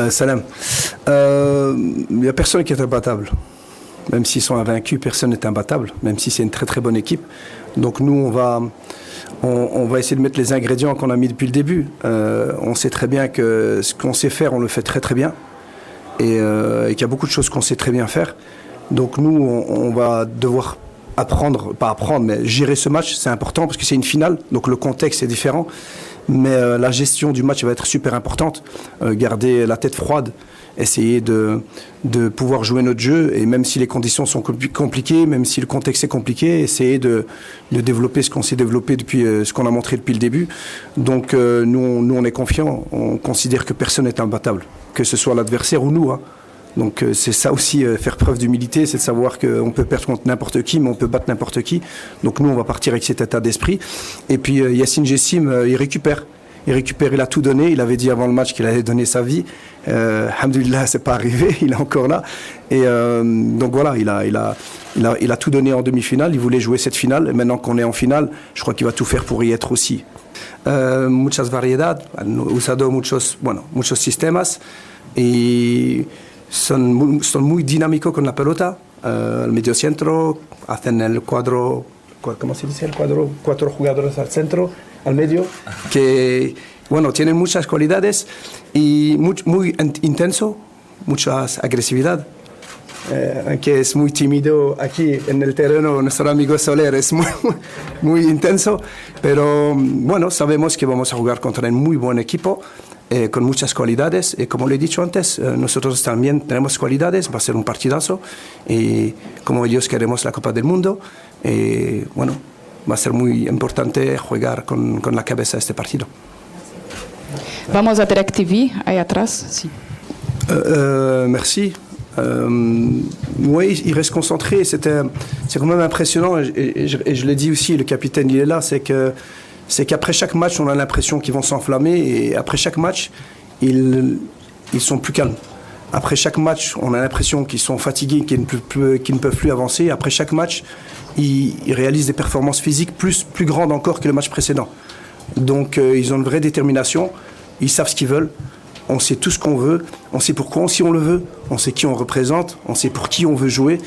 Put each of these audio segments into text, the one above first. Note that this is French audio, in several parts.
Salam. Il n'y a personne qui est imbattable. Même s'ils sont invaincus, personne n'est imbattable, même si c'est une très très bonne équipe. Donc nous, on va essayer de mettre les ingrédients qu'on a mis depuis le début. On sait très bien que ce qu'on sait faire, on le fait très très bien. Et qu'il y a beaucoup de choses qu'on sait très bien faire. Donc nous, on va devoir mais gérer ce match, c'est important parce que c'est une finale, donc le contexte est différent. Mais la gestion du match va être super importante. Garder la tête froide, essayer de pouvoir jouer notre jeu, et même si les conditions sont compliquées, même si le contexte est compliqué, essayer de développer ce qu'on s'est développé depuis, ce qu'on a montré depuis le début. Donc nous on est confiants, on considère que personne n'est imbattable, que ce soit l'adversaire ou nous, hein. Donc c'est ça aussi, faire preuve d'humilité, c'est de savoir qu'on peut perdre contre n'importe qui, mais on peut battre n'importe qui. Donc nous, on va partir avec cet état d'esprit. Et puis Yacine Jessim, il récupère. Il a tout donné. Il avait dit avant le match qu'il allait donner sa vie. Alhamdoulilah, c'est pas arrivé. Il est encore là. Et donc voilà, il a tout donné en demi-finale. Il voulait jouer cette finale. Et maintenant qu'on est en finale, je crois qu'il va tout faire pour y être aussi. Muchas variedad, usado muchos sistemas. Et son muy dinámicos con la pelota, el medio centro, hacen el cuadro, ¿cómo se dice el cuadro? 4 jugadores al centro, al medio, que, tienen muchas cualidades y muy intenso, mucha agresividad. Aunque es muy tímido aquí en el terreno, nuestro amigo Soler es muy intenso, pero sabemos que vamos a jugar contra un muy buen equipo. Con muchas cualidades, y como le he dicho antes, nosotros también tenemos cualidades, va a ser un partidazo, y como ellos queremos la Copa del Mundo, va a ser muy importante jugar con la cabeza este partido. Vamos a Direct TV, ahí atrás. Sí. Merci. Oui, il reste concentré, c'est quand même impressionnant, et je l'ai dit aussi, le capitaine il est là, c'est qu'après chaque match, on a l'impression qu'ils vont s'enflammer, et après chaque match, ils sont plus calmes. Après chaque match, on a l'impression qu'ils sont fatigués, qu'ils ne peuvent plus avancer. Après chaque match, ils réalisent des performances physiques plus grandes encore que le match précédent. Donc ils ont une vraie détermination, ils savent ce qu'ils veulent, on sait tout ce qu'on veut, on sait pourquoi si on le veut, on sait qui on représente, on sait pour qui on veut jouer,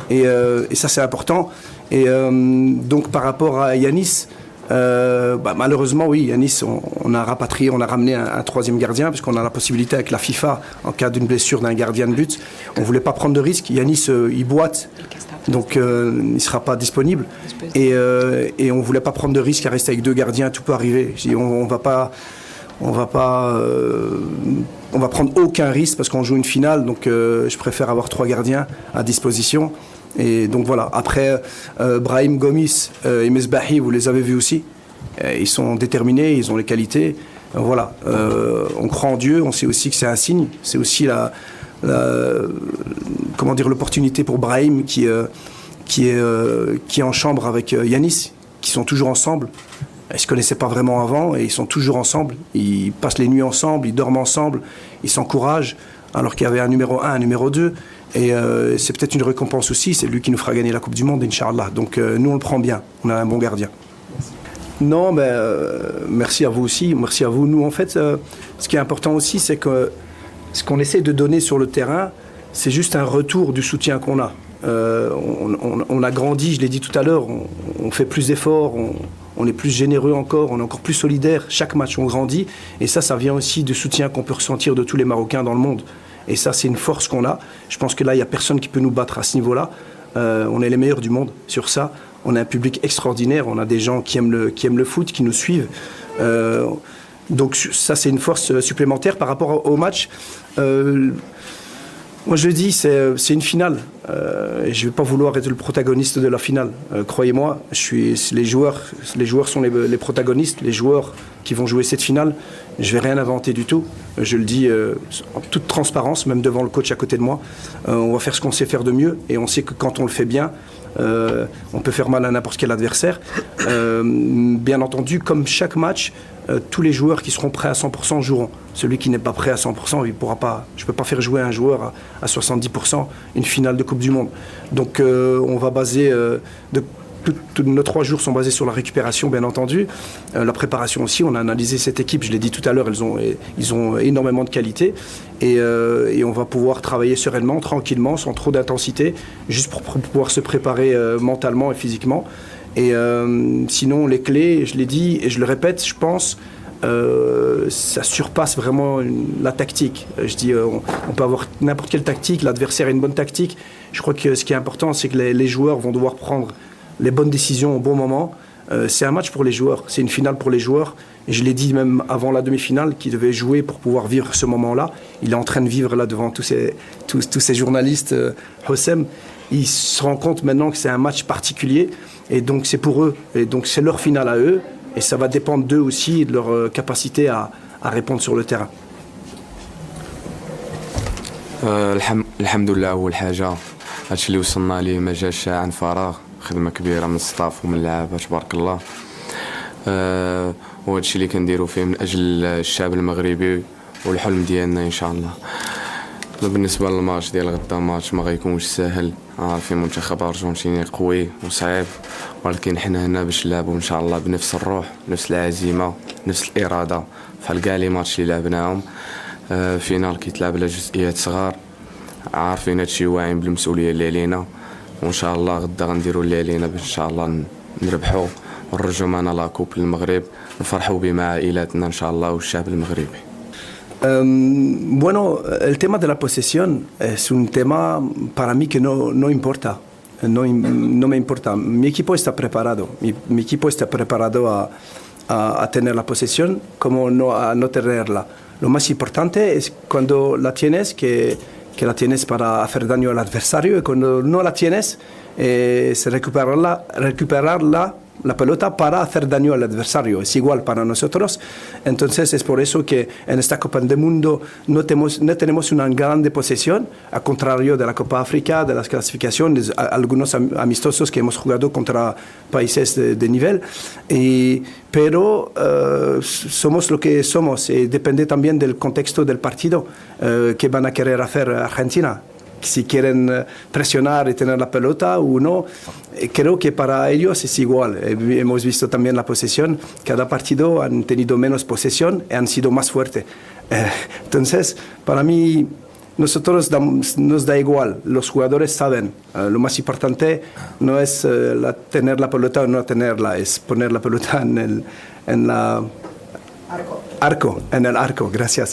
et ça c'est important. Et donc par rapport à Yanis, malheureusement, oui, Yanis, on a rapatrié, on a ramené un troisième gardien, puisqu'on a la possibilité avec la FIFA, en cas d'une blessure d'un gardien de but. On ne voulait pas prendre de risque. Yanis, il boite, donc il ne sera pas disponible. Et on ne voulait pas prendre de risque à rester avec 2 gardiens, tout peut arriver. On va prendre aucun risque parce qu'on joue une finale, donc je préfère avoir 3 gardiens à disposition. Et donc voilà, après Brahim Gomis et Mesbahi, vous les avez vus aussi, ils sont déterminés, ils ont les qualités, on croit en Dieu, on sait aussi que c'est un signe, c'est aussi l'opportunité pour Brahim qui est en chambre avec Yanis, qui sont toujours ensemble. Ils ne se connaissaient pas vraiment avant et ils sont toujours ensemble, ils passent les nuits ensemble, ils dorment ensemble, ils s'encouragent, alors qu'il y avait un numéro 1, un numéro 2. Et c'est peut-être une récompense aussi, c'est lui qui nous fera gagner la Coupe du Monde, Inch'Allah. Donc nous on le prend bien, on a un bon gardien. Non, merci à vous aussi, merci à vous. Nous en fait, ce qui est important aussi, c'est que ce qu'on essaie de donner sur le terrain, c'est juste un retour du soutien qu'on a. On a grandi, je l'ai dit tout à l'heure, on fait plus d'efforts, on est plus généreux encore, on est encore plus solidaire. Chaque match on grandit, et ça vient aussi du soutien qu'on peut ressentir de tous les Marocains dans le monde. Et ça, c'est une force qu'on a. Je pense que là, il n'y a personne qui peut nous battre à ce niveau-là. On est les meilleurs du monde sur ça. On a un public extraordinaire. On a des gens qui aiment le foot, qui nous suivent. Donc ça, c'est une force supplémentaire par rapport au match. Moi, je le dis, c'est une finale. Et je ne vais pas vouloir être le protagoniste de la finale. Croyez-moi, les joueurs sont les protagonistes, les joueurs qui vont jouer cette finale. Je ne vais rien inventer du tout. Je le dis en toute transparence, même devant le coach à côté de moi. On va faire ce qu'on sait faire de mieux. Et on sait que quand on le fait bien, on peut faire mal à n'importe quel adversaire. Bien entendu, comme chaque match, tous les joueurs qui seront prêts à 100% joueront. Celui qui n'est pas prêt à 100%, il pourra pas. Je ne peux pas faire jouer un joueur à 70% une finale de Coupe du Monde. Donc on va baser nos 3 jours sont basés sur la récupération, bien entendu. La préparation aussi, on a analysé cette équipe, je l'ai dit tout à l'heure, ils ont énormément de qualité. Et on va pouvoir travailler sereinement, tranquillement, sans trop d'intensité, juste pour pouvoir se préparer mentalement et physiquement. Et sinon, les clés, je l'ai dit et je le répète, je pense, ça surpasse vraiment la tactique. Je dis, on peut avoir n'importe quelle tactique, l'adversaire a une bonne tactique. Je crois que ce qui est important, c'est que les joueurs vont devoir prendre les bonnes décisions au bon moment. C'est un match pour les joueurs, c'est une finale pour les joueurs. Et je l'ai dit même avant la demi-finale, qui devait jouer pour pouvoir vivre ce moment-là. Il est en train de vivre là devant tous ces journalistes. Hossem, il se rend compte maintenant que c'est un match particulier. Et donc c'est pour eux. Et donc c'est leur finale à eux. Et ça va dépendre d'eux aussi et de leur capacité à répondre sur le terrain. الحمد لله أول حاجة هادشي اللي وصلنا ليه ما جاش عن فراغ خدمة كبيرة من الستاف ومن اللعابة تبارك الله وهادشي اللي كنديرو فيه من أجل الشعب المغربي والحلم ديالنا إن شاء الله. بالنسبة للماتش ديال غدا ماتش ما غيكونش ساهل عارفين منتخب أرجنتيني قوي وصعيب ولكن حنا هنا باش نلعبوا إن شاء الله بنفس الروح نفس العزيمة نفس الإرادة بحال كاع لي ماتش اللي لعبناهم فينال كيتلعب على جزئيات صغار عارفين هادشي واعيين بالمسؤولية اللي علينا وإن شاء الله غدا غنديروا اللي علينا باش إن شاء الله نربحوا ونرجعوا معنا لاكوب للمغرب نفرحوا بيه مع عائلاتنا إن شاء الله والشعب المغربي. Bueno, el tema de la posesión es un tema para mí que no importa, no me importa. Mi equipo está preparado, mi equipo está preparado a tener la posesión como a no tenerla. Lo más importante es cuando la tienes, que la tienes para hacer daño al adversario y cuando no la tienes, es recuperar la pelota para hacer daño al adversario. Es igual para nosotros. Entonces es por eso que en esta Copa del Mundo no tenemos una grande posesión, al contrario de la Copa África, de las clasificaciones, algunos amistosos que hemos jugado contra países de nivel. Pero somos lo que somos y depende también del contexto del partido que van a querer hacer Argentina. Si quieren presionar y tener la pelota o no, creo que para ellos es igual. Hemos visto también la posesión. Cada partido han tenido menos posesión y han sido más fuertes. Entonces, para mí, nosotros nos da igual. Los jugadores saben. Lo más importante no es tener la pelota o no tenerla, es poner la pelota en el arco. Gracias.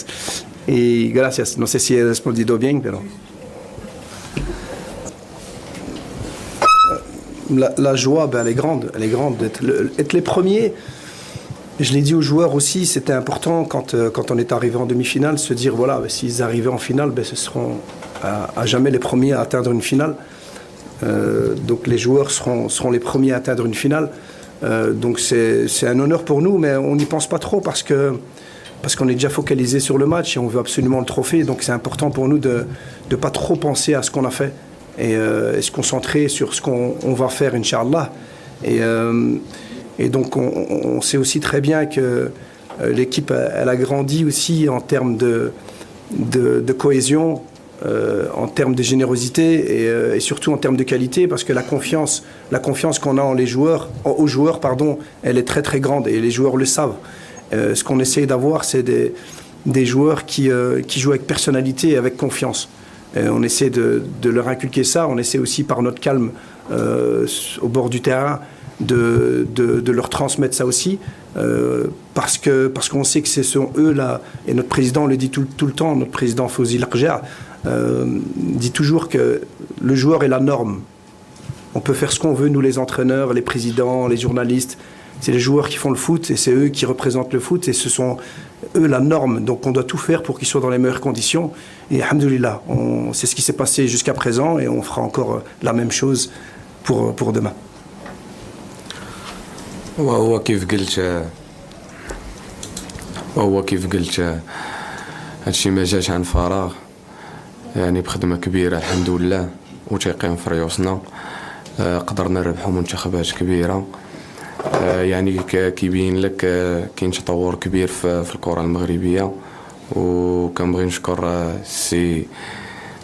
Y gracias. No sé si he respondido bien, pero... La joie, elle est grande. Être les premiers, je l'ai dit aux joueurs aussi, c'était important quand on est arrivé en demi-finale, se dire voilà, s'ils arrivaient en finale, ce seront à jamais les premiers à atteindre une finale. Donc les joueurs seront les premiers à atteindre une finale. Donc c'est un honneur pour nous, mais on n'y pense pas trop parce qu'on est déjà focalisé sur le match et on veut absolument le trophée. Donc c'est important pour nous de ne pas trop penser à ce qu'on a fait. Et se concentrer sur ce qu'on va faire, Inch'Allah. Et donc, on sait aussi très bien que l'équipe, elle a grandi aussi en termes de cohésion, en termes de générosité et surtout en termes de qualité, parce que la confiance qu'on a aux joueurs, elle est très très grande et les joueurs le savent. Ce qu'on essaye d'avoir, c'est des joueurs qui jouent avec personnalité et avec confiance. On essaie de leur inculquer ça, on essaie aussi par notre calme au bord du terrain de leur transmettre ça aussi, parce qu'on sait que ce sont eux là, et notre président le dit tout le temps, notre président Fawzi Larger dit toujours que le joueur est la norme. On peut faire ce qu'on veut, nous les entraîneurs, les présidents, les journalistes, c'est les joueurs qui font le foot et c'est eux qui représentent le foot et ce sont eux la norme. Donc on doit tout faire pour qu'ils soient dans les meilleures conditions. Et alhamdoulilah, c'est ce qui s'est passé jusqu'à présent et on fera encore la même chose pour demain. وهو كيف قلت هادشي ما جاش عن فراغ يعني بخدمة كبيرة الحمد لله وتيقين في ريوسنا قدرنا نربحوا منتخبات كبيرة يعني كيبين لك كاين تطور كبير في الكرة المغربية وكنبغي نشكر سي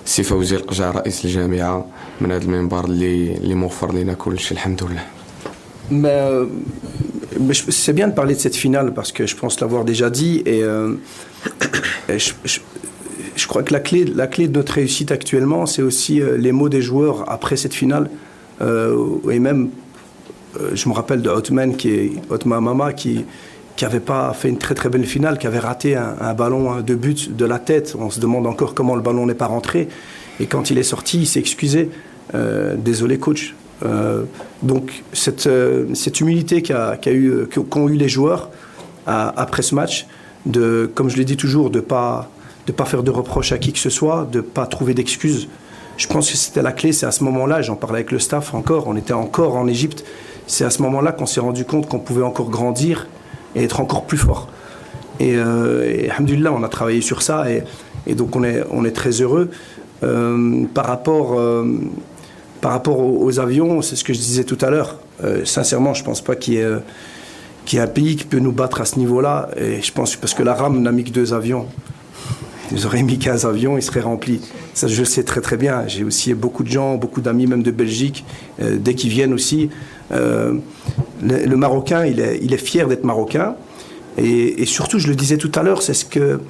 فوزي القجع رئيس الجامعة من هذا المنبر اللي موفر لنا كل شيء الحمد لله. Mais c'est bien de parler de cette finale parce que je pense l'avoir déjà dit et je crois que la clé de notre réussite actuellement, c'est aussi les mots des joueurs après cette finale. Et même, je me rappelle de Othman Mama qui n'avait pas fait une très très belle finale, qui avait raté un ballon de but de la tête. On se demande encore comment le ballon n'est pas rentré. Et quand il est sorti, il s'est excusé. Désolé coach. Donc cette humilité qu'ont eu les joueurs après ce match, comme je l'ai dit toujours, de pas faire de reproches à qui que ce soit, de pas trouver d'excuses. Je pense que c'était la clé, c'est à ce moment-là, j'en parlais avec le staff encore, on était encore en Égypte, c'est à ce moment-là qu'on s'est rendu compte qu'on pouvait encore grandir et être encore plus fort. Et alhamdoulilah, on a travaillé sur ça et donc on est très heureux. Par rapport aux avions, c'est ce que je disais tout à l'heure. Sincèrement, je ne pense pas qu'il y ait un pays qui peut nous battre à ce niveau-là. Et je pense parce que la RAM n'a mis que 2 avions. Ils auraient mis 15 avions, ils seraient remplis. Ça, je le sais très très bien. J'ai aussi beaucoup de gens, beaucoup d'amis, même de Belgique, dès qu'ils viennent aussi. Le Marocain, il est fier d'être Marocain. Et surtout, je le disais tout à l'heure, c'est ce que...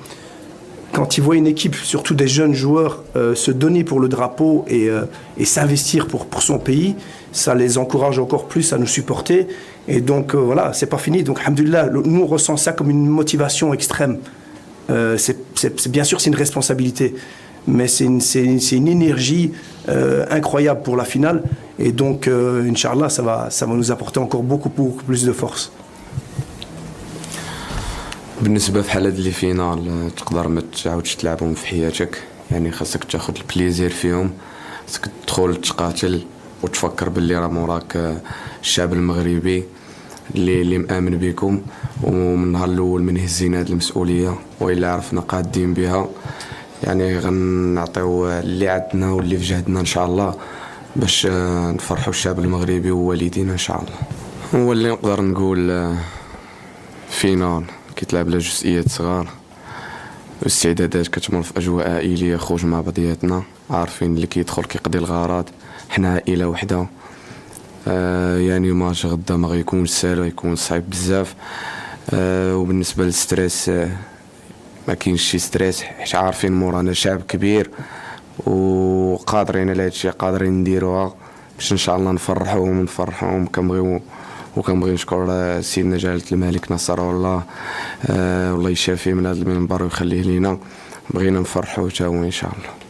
Quand ils voient une équipe, surtout des jeunes joueurs, se donner pour le drapeau et s'investir pour son pays, ça les encourage encore plus à nous supporter. Et donc voilà, c'est pas fini. Donc alhamdoulilah, nous on ressent ça comme une motivation extrême. Bien sûr, c'est une responsabilité, mais c'est une énergie incroyable pour la finale. Et donc, Inch'Allah, ça va nous apporter encore beaucoup plus de force. بالنسبة في حالة اللي فينال تقدر ما تعاودش تلعبهم في حياتك، يعني خاصك تاخد البليزير فيهم، خاصك تدخل تقاتل وتفكر باللي راه موراك الشعب المغربي اللي مآمن بكم، ومن النهار الاول من هزينا هاد المسؤولية وإلا عرفنا قادين بها يعني غنعطيو اللي عندنا واللي في جهدنا ان شاء الله باش نفرحوا الشعب المغربي ووالدينا ان شاء الله. هو اللي نقدر نقول فينال كيتلعب على جزئيات صغار، والاستعدادات كتمر في اجواء عائليه، خروج مع بعضياتنا، عارفين اللي كيدخل كيقضي الغرض، حنا عائله وحده. يعني ماتش غدا ما غيكونش سهل، غيكون صعيب بزاف. وبالنسبه للستريس ما كاينش شي ستريس، حيت عارفين مورانا شعب كبير وقادرين على هادشي، قادرين نديروها باش ان شاء الله نفرحوهم. وكنبغي نشكر سيدنا جلالة الملك نصره الله، والله يشافيه من هذا المنبر ويخليه لينا. بغينا نفرحوه تا هو ان شاء الله.